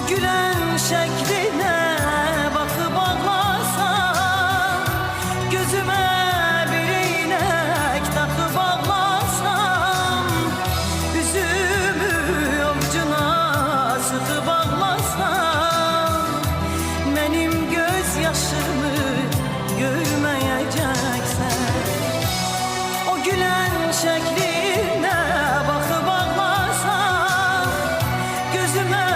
gülen şekline bakıp ağlasam, gözüme bir iğnek takıp ağlasam, üzümü avucuna sıkıp ağlasam, benim gözyaşımı görmeyeceksen, o gülen şekline bakıp ağlasam, gözüme